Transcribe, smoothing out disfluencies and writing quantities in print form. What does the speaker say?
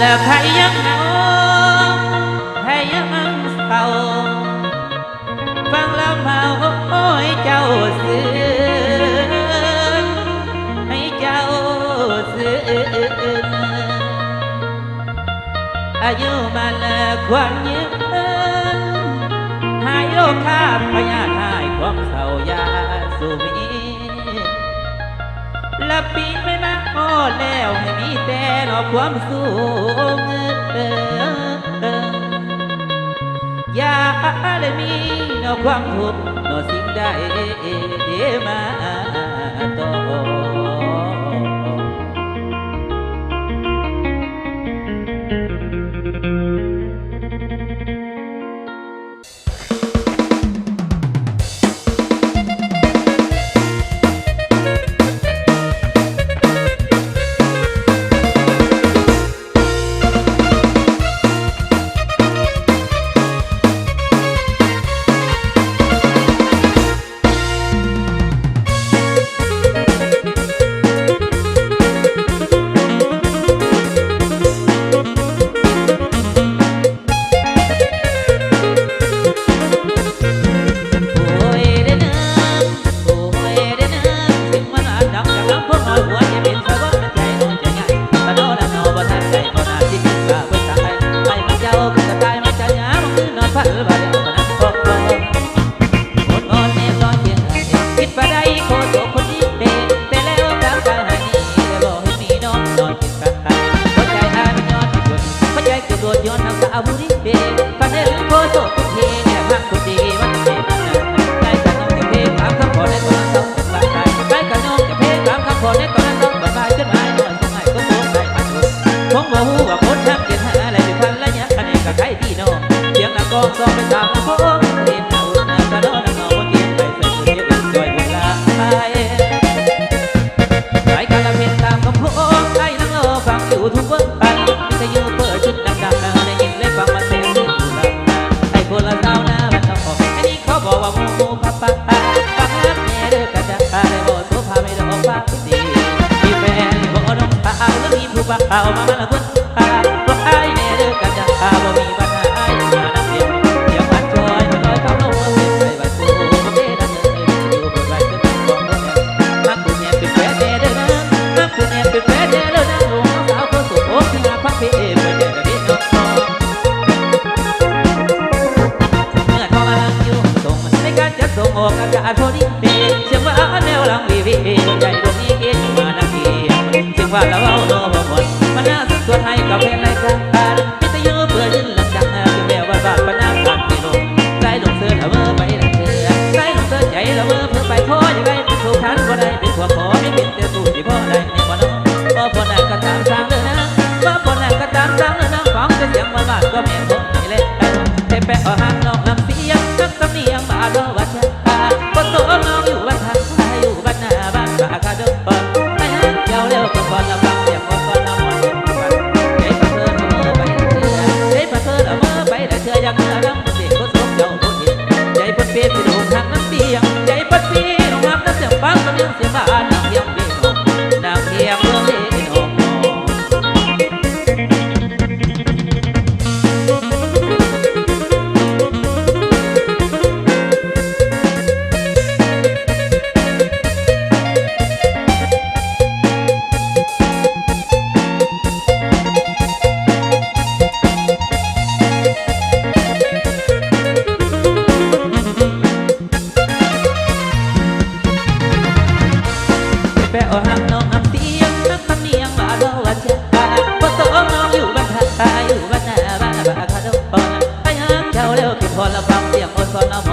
แล้วใครยังเหงาใครยังเศร้าฟังแล้วเมาโอ้ยเจ้าสื่อให้เจ้าสื่ออายุมันความยืนหายโรคข้ามพยาหายความเศร้ายาสูมีและปีไม่มาโอ้แล้วให้มีแต่รอความสูงอย่าได้มีนอความทุกข์นอสิ่งใดมาต่อสองไปตามน้ำโขงเห็นเอาหน้ากระโดดเอาบนเกียงไปใส่สุดเย็นจ่อยบุญลาไปการละเพนตามคำโขงไอ้นั่งรอฟังอยู่ทุกวันไปจะอยู่เปิดชุดดังๆได้ยินและฟังมาเสียงสุดบุญลาไอ้คนละสาวหน้ามันต้องขอไอ้นี่เขาบอกว่ามูมูพับปับปับแม่เด้อกระดาได้บอกโซฟาไม่ต้องฟังดีมีแฟนบอกน้องเปล่าแล้วมีผู้บ่าวมาละคนบอกไอ้แม่เด้อกระดาบอกมีปัญหาไอ้มาดังเดียวส่งออกอากาศพอดีเสียงว่าแนวหลังวีใหญ่ดวงนี้เกินมานาทีเสียงว่าเราเอาโน้มหมดมันน่าสุดส่วนให้กับเพลงรายการไม่จะยืมเพื่อยืนหลังจากที่แววว่าบ้านปนาการไม่ลงใจลงเสื้อละเมอไปละเธอใจลงเสื้อใจละเมอเพื่อไปขออย่างไรเป็นถูกทันก็ได้เป็นความขอไม่เป็นแต่สู้ที่พ่อได้ในวันน้องพ่อพ่อไหนก็ตามสร้างเลยนะว่าพ่อไหนก็ตามสร้างเลยนะฟังเสียงบ้านก็เมียนผมไม่เล่นแต่แปะเอาหักน้องลำเสียงนักสำเนียงมาโดวัดก็โตน้องอยู่บ้านทางอยู่บ้านหน้าบ้านปากกาเดิมปอนไม่ให้เจ้าเร็วก็พอละฟังเสียงก็ละมอนใจพระเธอละเมื่อไปละเธอใจพระเธอละเมื่อไปละเธอยังเมื่อน้ำเสียงก็สมเจ้าคนเห็นใจพัดเปียกที่ดวงทางน้ำเสียงใจพัดเปียกน้ำน้ำเสียงฟังก็เรื่องเสียงบ้านน้ำเพียงเพียงน้ำเพียงเรื่องเล่นหอมแปะเอาหักน้องน้ำเสียงน้ำคำเนียงมาโดวัดเจ้าก็โตน้องอยู่บ้านทางอยู่บ้านหน้าบ้านปากกาเดิมปอนไปหักเจ้าเร็วที่พอละฟังเสียงอดสอนเอา